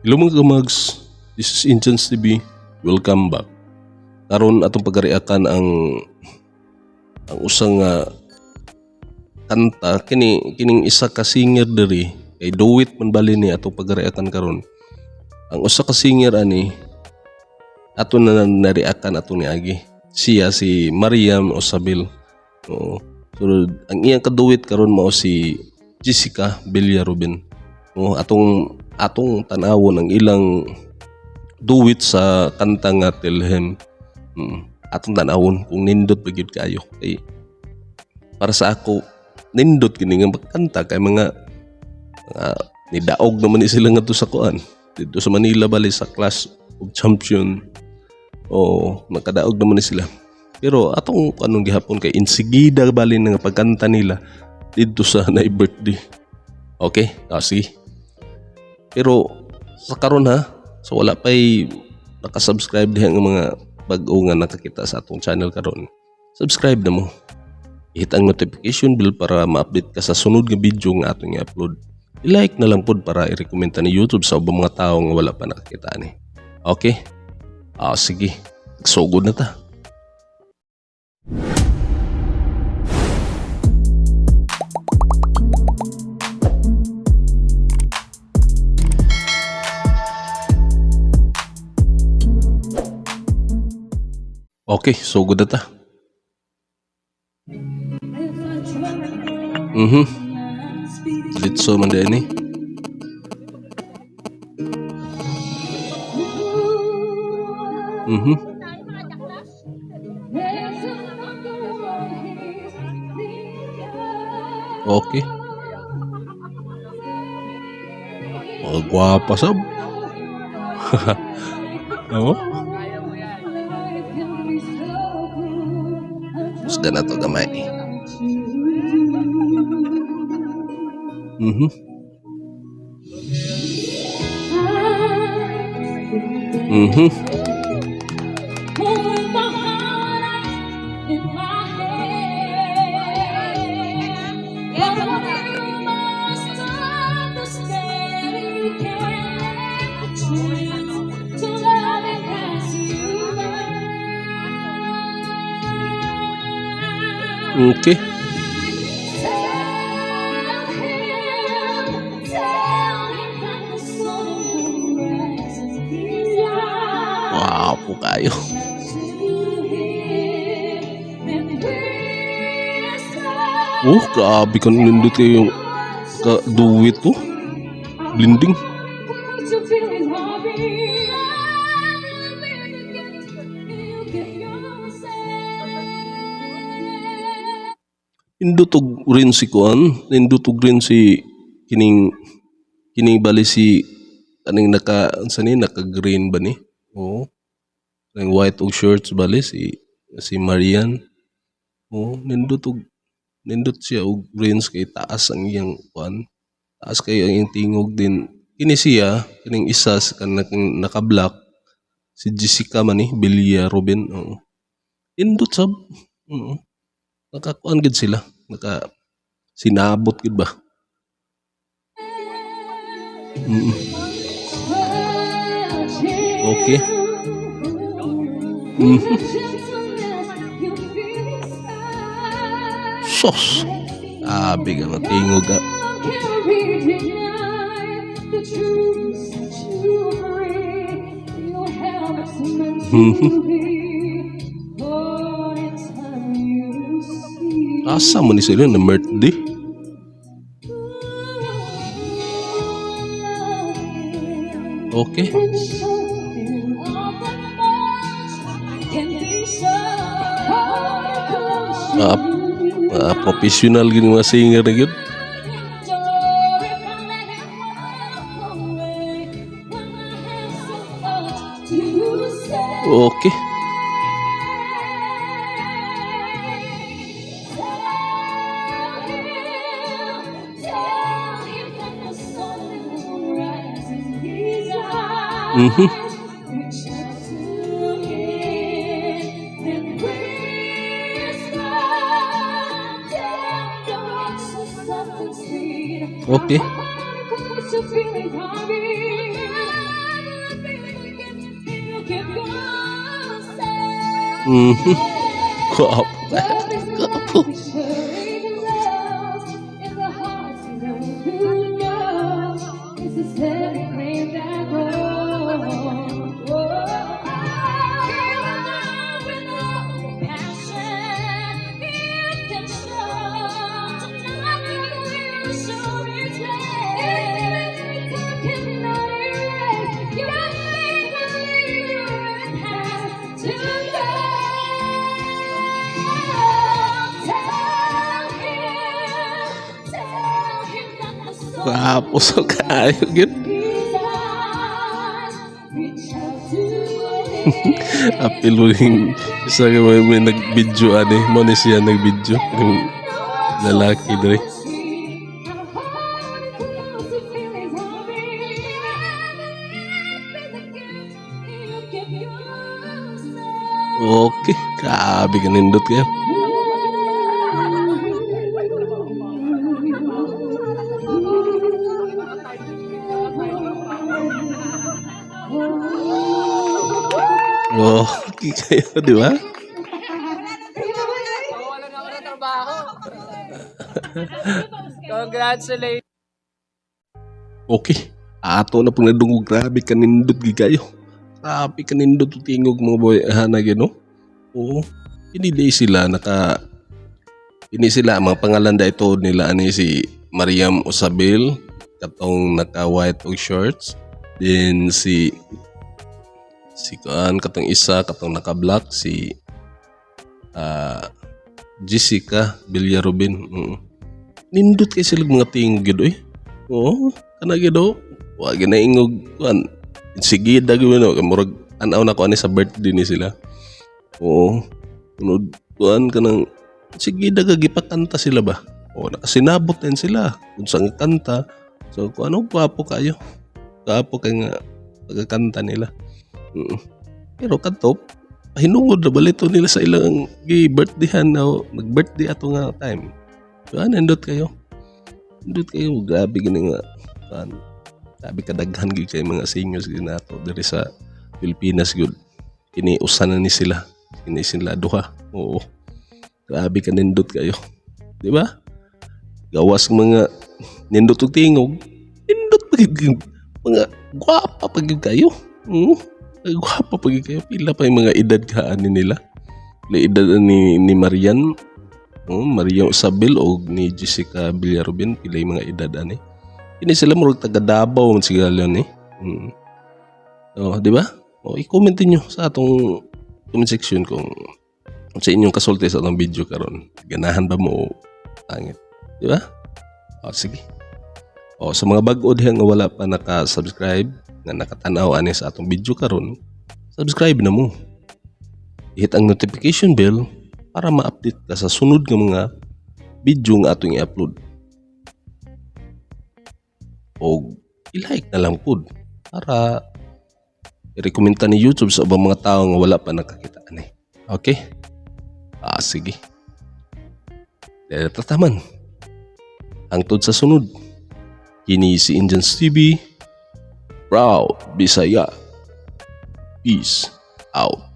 Hello mga kamags, this is Inchans TV. Welcome back. Karon atong pagariakan ang usang kanta kining isa ka singer diri kay duet man bali ni atong pagariakan karon. Ang usa ka singer ani ato na nariakan ato ni agi. Siya si Mariam Osabil. Oo. So ang iyang kaduet karon mao si Jessica Villarubin. Atong tanawon ang ilang duet sa kanta nga Telhem. Atong tanawon kung nindot ba gyud kayo. Kay para sa ako nindot kini nga magkanta kay mga nidaog naman ni sila ngadto sa kuan dito sa Manila bali sa Clash of Champion. Nakadaog naman ni sila. Pero atong anong gihapon kay insigida bali nga pagkanta nila dito sa na birthday. Okay? Sige. Pero sa karon so wala pa'y nakasubscribe diha nga mga bag-o nga nakakita sa atong channel karon. Subscribe na mo. I-hit ang notification bell para ma-update ka sa sunod nga video nga atong i-upload. I-like na lang pod para i-recommend ni YouTube sa ubang mga tao nga wala pa nakakita ni. Okay? Sige. Sugod na ta. Okay, sugod na ta. Litso man din eh. Okay. Gwapa sab. Oo. Gusto na to gamay. Okay. Wow po kayo. Grabe kan nindot kayo yung ka-duet to. Blending. Indutog rin si Kuan, indutog rin si kining bali si kaning naka green ba ni? Ang white og shorts bali si Marian. Nindot siya og greens kay taas ang iyang Kuan. Taas kay ang iyang tingog din. Kini siya kining isa sa naka-black si Jessica man ni Villarubin. Indot sab. Nakakuan gid sila, sinabot gid ba? Okay. Sos. Biga matingog ka. Asa man ni sila na birthday? Okay. Professional gini mga singer na yun. Okay. Okay. Mhm. Gwapo. Gwapo. Gwapo so kayo gyud. Apiluing isa ka may nag-video ani mo ni siya nag-video yung lalaki dre. Okay, grabe ka nindot kayo. Okay kayo, di ba? Wala na ako ng trabaho. Congratulations. Okay. Ato na pong nadungog, grabe ka nindot kayo. Grabe ka nindot tingog mga boy hana gino. Oo. Hindi sila mga pangalan da ito nila ani si Mariam Osabil katong naka white og shorts. Then si katong isa katong naka black si Jessica Villarubin. Nindot kay sila mga tingog gid oy. Oo, kana gid o. Wa ginaingog kuan. Sige dagwino murag anaw na ko ani sa birthday ni sila. Oo. Tunod kuan kanang sige gipakanta sila ba? O nakasinabot din sila kung saan kanta. So kung ano gwapo kayo. Gwapo kay nga pagkakanta nila. Pero kanto hinungod na balito nila sa ilang birthdayhan na nag-birthday ato nga time. So nindot kayo. Nindot kayo grabe gini nga kan. Grabe kadaghan gyud kay mga seniors gyud nato diri sa Pilipinas gyud. Kini usan na ni sila. Kini sila duha. Oo. Grabe ka nindot kayo. Di ba? Gawas mga nindot og tingog. Nindot pagig mga gwapa pagig kayo. Gwapa pagig kayo. Pila pa yung mga edad kaan nila. Pila edad ni Marian. Mariam Osabil o ni Jessica Villarubin. Pila yung mga edad ani. Ini sila murag taga Davao man sigala ni. Di ba? I-comment niyo sa atong comment section kung sa inyong kasulti sa atong video karon. Ganahan ba mo tangit? Di ba? Sige. Sa mga bag-o diha nga wala pa naka-subscribe nga nakatanaw ani sa atong video karon, subscribe na mo. I-hit ang notification bell para ma-update ka sa sunod nga mga video nga atong i-upload. O i-like na lang pod para i-recommenda ni YouTube sa ubang mga tao nga wala pa nakakita ani. Okay? Sige. Dahil tataman. Hangtod sa sunod. Kini si Indians TV. Proud Bisaya. Peace out.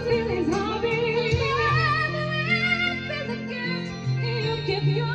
Feelings, hobby, give you